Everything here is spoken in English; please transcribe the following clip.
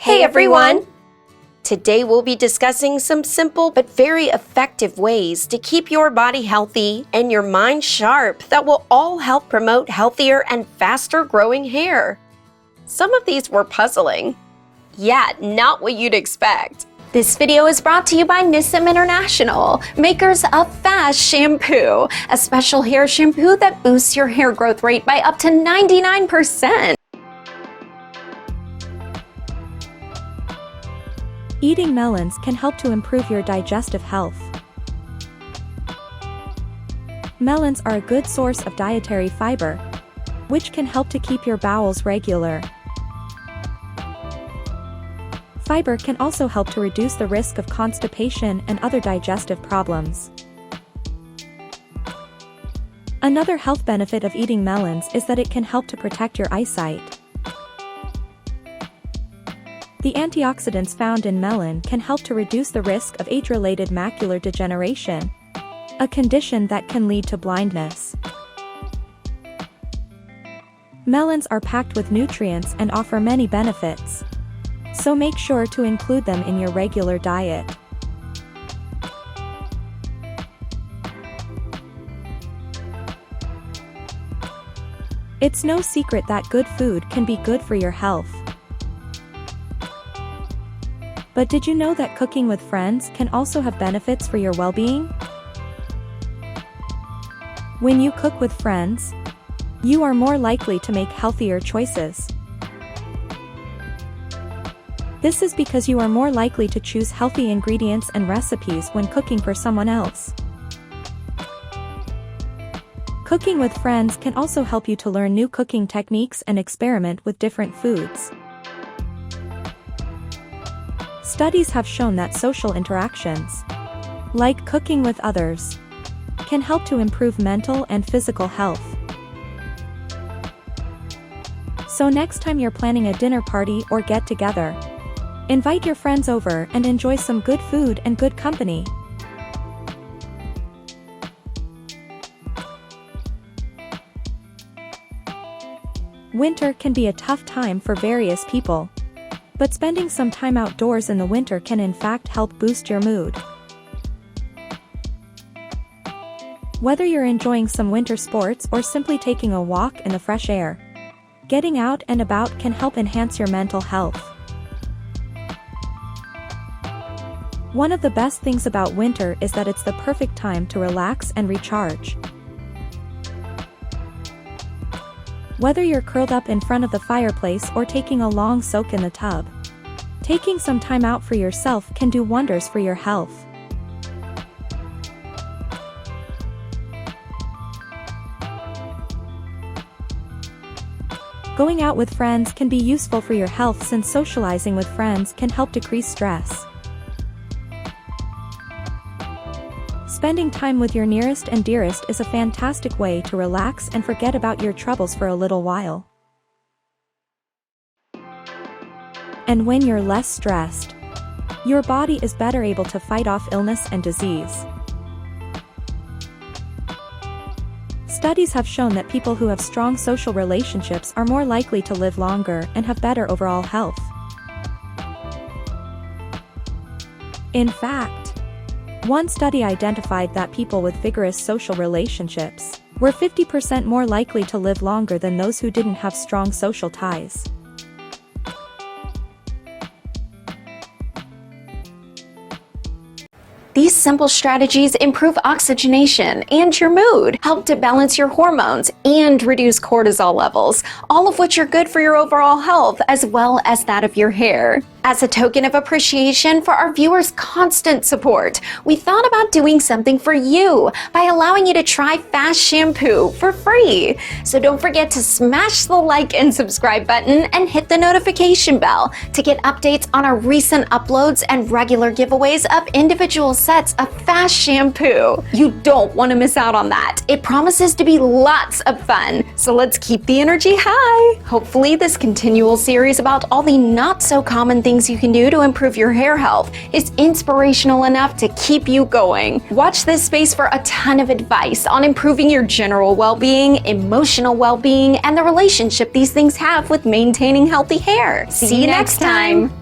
Hey everyone! Today we'll be discussing some simple but very effective ways to keep your body healthy and your mind sharp that will all help promote healthier and faster growing hair. Some of these were puzzling. Yeah, not what you'd expect. This video is brought to you by Nissim International, makers of F.A.S.T shampoo, a special hair shampoo that boosts your hair growth rate by up to 99%. Eating melons can help to improve your digestive health. Melons are a good source of dietary fiber, which can help to keep your bowels regular. Fiber can also help to reduce the risk of constipation and other digestive problems. Another health benefit of eating melons is that it can help to protect your eyesight. The antioxidants found in melon can help to reduce the risk of age-related macular degeneration, a condition that can lead to blindness. Melons are packed with nutrients and offer many benefits, so make sure to include them in your regular diet. It's no secret that good food can be good for your health. But did you know that cooking with friends can also have benefits for your well-being? When you cook with friends, you are more likely to make healthier choices. This is because you are more likely to choose healthy ingredients and recipes when cooking for someone else. Cooking with friends can also help you to learn new cooking techniques and experiment with different foods. Studies have shown that social interactions, like cooking with others, can help to improve mental and physical health. So next time you're planning a dinner party or get-together, invite your friends over and enjoy some good food and good company. Winter can be a tough time for various people, but spending some time outdoors in the winter can in fact help boost your mood. Whether you're enjoying some winter sports or simply taking a walk in the fresh air, getting out and about can help enhance your mental health. One of the best things about winter is that it's the perfect time to relax and recharge. Whether you're curled up in front of the fireplace or taking a long soak in the tub, taking some time out for yourself can do wonders for your health. Going out with friends can be useful for your health since socializing with friends can help decrease stress. Spending time with your nearest and dearest is a fantastic way to relax and forget about your troubles for a little while. And when you're less stressed, your body is better able to fight off illness and disease. Studies have shown that people who have strong social relationships are more likely to live longer and have better overall health. In fact, one study identified that people with vigorous social relationships were 50% more likely to live longer than those who didn't have strong social ties. These simple strategies improve oxygenation and your mood, help to balance your hormones, and reduce cortisol levels, all of which are good for your overall health as well as that of your hair. As a token of appreciation for our viewers' constant support, we thought about doing something for you by allowing you to try F.A.S.T shampoo for free. So don't forget to smash the like and subscribe button and hit the notification bell to get updates on our recent uploads and regular giveaways of individual sets of F.A.S.T shampoo. You don't want to miss out on that. It promises to be lots of fun. So let's keep the energy high. Hopefully this continual series about all the not so common things you can do to improve your hair health is inspirational enough to keep you going. Watch this space for a ton of advice on improving your general well-being, emotional well-being, and the relationship these things have with maintaining healthy hair. See you next time.